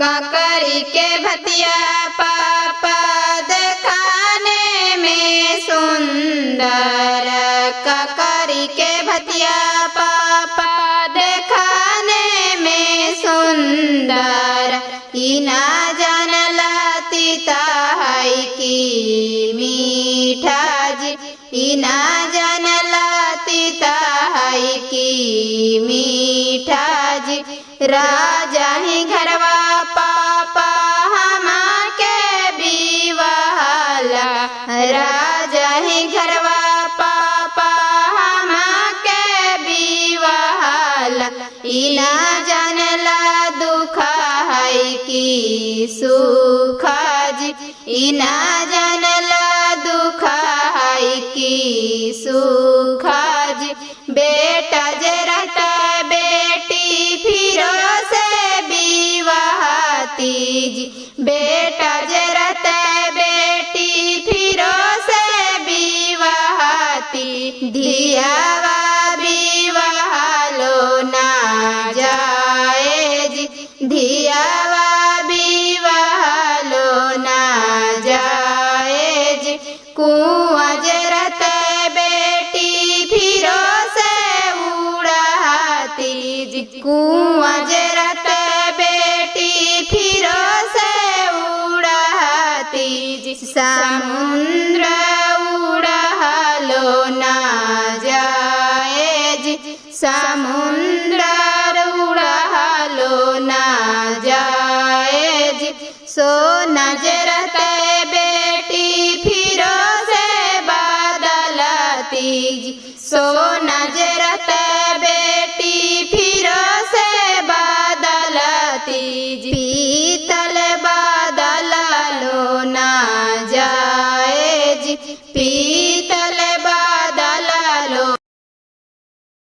ककरी के भतिया पापा दिखाने में सुंदर, ककरी के भतिया पापा दिखाने में सुंदर। इना जानला तीता है की मीठा जी, इना जानला तीता है की मीठा जी। राजा ही घरवा पापा हमा के बीवाला, राजा ही घरवा पापा हमा के बीवाला। इना जानला दुखा है की सुखा जी, इना जानला दुखा है की सुखा जी। बेटा जे रहता बेटी फिरो से बीवाती जी, बेटा जे रहता बेटी फिरो से बीवाती। धियावा बीवालो ना जाए जी, धियावा बीवालो ना जाए जी। कुआं जे रहता बेटी फिरो से उड़ाती जी, कुआं जे रहता बेटी फिरो से उड़ाती जी। समुद्र उड़ालो ना जाए जी, समुद्र उड़ालो ना जाए जी। सोना जे रहता बेटी फिरो से बदलती जी, सोना जे रहता बेटी फिरो से बदलती जी। पीतल बदल लो ना जाए जी,